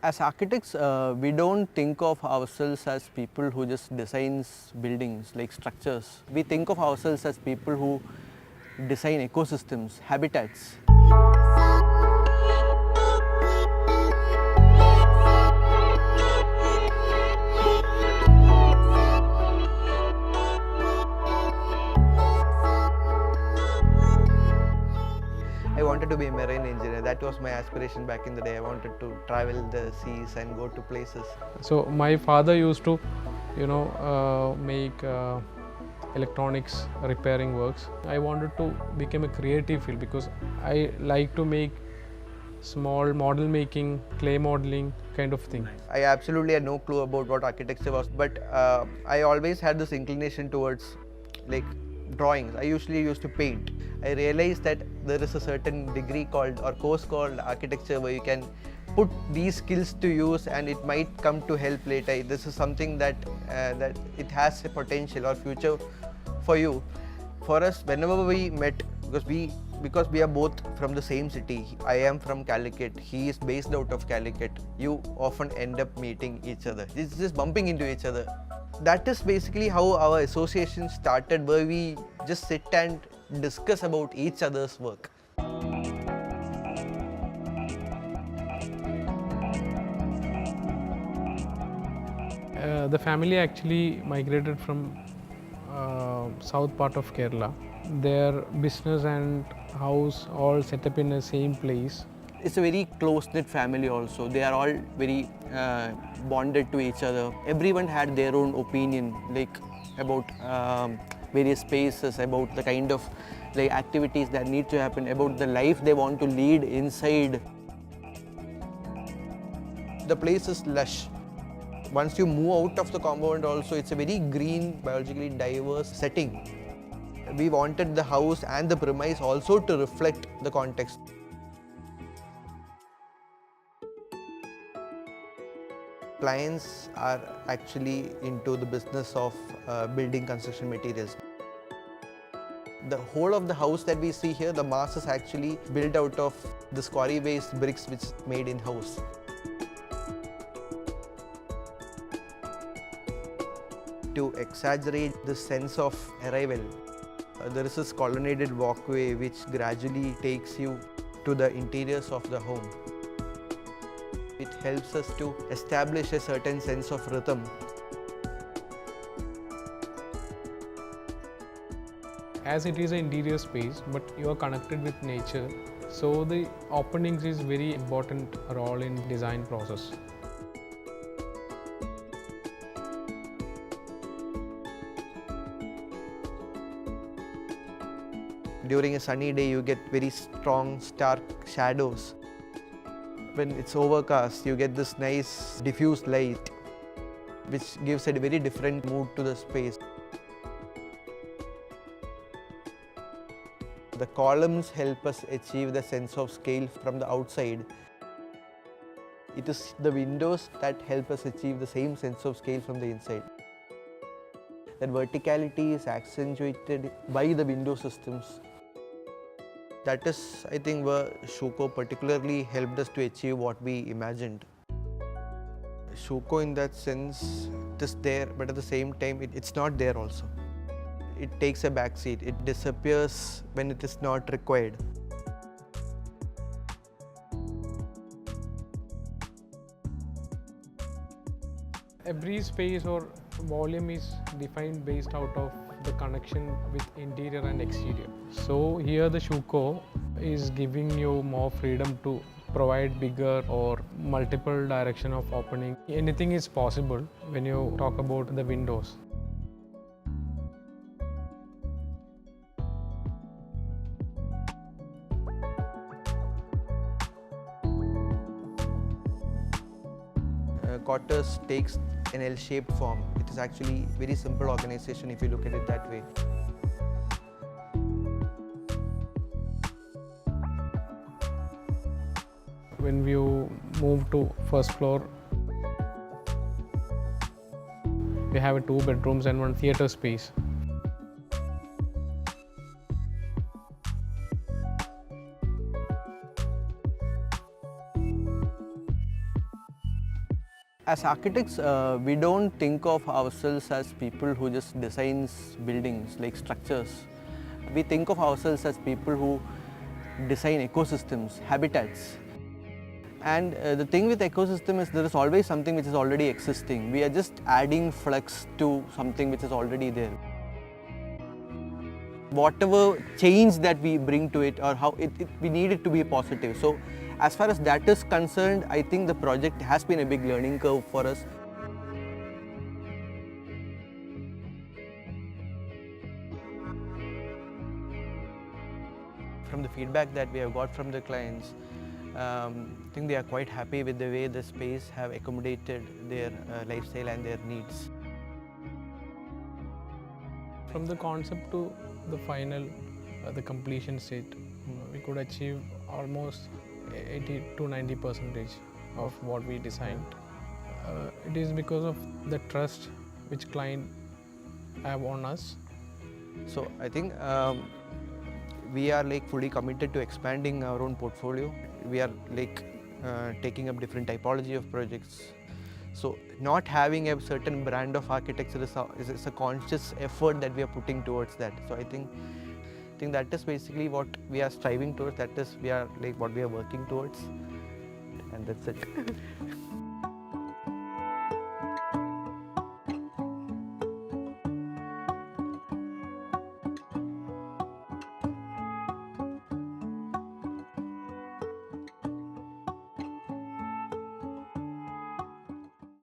As architects, we don't think of ourselves as people who just designs buildings like structures. We think of ourselves as people who design ecosystems, habitats. I wanted to be a marine engineer. That was my aspiration back in the day. I wanted to travel the seas and go to places. So my father used to, make electronics repairing works. I wanted to become a creative field because I like to make small model making, clay modeling kind of thing. I absolutely had no clue about what architecture was, but I always had this inclination towards like drawings. I usually used to paint. I realized that there is a certain degree called or course called architecture where you can put these skills to use and it might come to help later. This is something that that it has a potential or future for you. For us, whenever we met, because we are both from the same city. I am from Calicut. He is based out of Calicut. You often end up meeting each other. It's just bumping into each other. That is basically how our association started, where we just sit and discuss about each other's work. The family actually migrated from south part of Kerala. Their business and house all set up in the same place. It's a very close-knit family also. They are all very bonded to each other. Everyone had their own opinion, like about various spaces, about the kind of like activities that need to happen, about the life they want to lead inside. The place is lush. Once you move out of the compound also, it's a very green, biologically diverse setting. We wanted the house and the premise also to reflect the context. Clients are actually into the business of building construction materials. The whole of the house that we see here, the mass is actually built out of this quarry waste bricks which is made in-house. To exaggerate the sense of arrival, there is this colonnaded walkway which gradually takes you to the interiors of the home. It helps us to establish a certain sense of rhythm. As it is an interior space, but you are connected with nature, so the openings is very important role in design process. During a sunny day, you get very strong, stark shadows. When it's overcast, you get this nice diffuse light, which gives a very different mood to the space. The columns help us achieve the sense of scale from the outside. It is the windows that help us achieve the same sense of scale from the inside. That verticality is accentuated by the window systems. That is, I think, where Schüco particularly helped us to achieve what we imagined. Schüco, in that sense, it is there, but at the same time, it's not there also. It takes a backseat. It disappears when it is not required. Every space or volume is defined based out of the connection with interior and exterior. So here the Schüco is giving you more freedom to provide bigger or multiple direction of opening. Anything is possible when you talk about the windows. Quarters takes an L-shaped form. It is actually very simple organization if you look at it that way. When you move to first floor, we have 2 bedrooms and 1 theatre space. As architects, we don't think of ourselves as people who just designs buildings like structures. We think of ourselves as people who design ecosystems, habitats. And the thing with ecosystem is there is always something which is already existing. We are just adding flux to something which is already there. Whatever change that we bring to it or how we need it to be positive. So as far as that is concerned, I think the project has been a big learning curve for us. From the feedback that we have got from the clients, I think they are quite happy with the way the space have accommodated their lifestyle and their needs. From the concept to the final, the completion state, we could achieve almost 80 to 90 percentage of what we designed. It is because of the trust which client have on us. So I think we are like fully committed to expanding our own portfolio. We are like taking up different typology of projects. So not having a certain brand of architecture is a conscious effort that we are putting towards that. So I think that is basically what we are striving towards. That is what we are working towards, and that's it.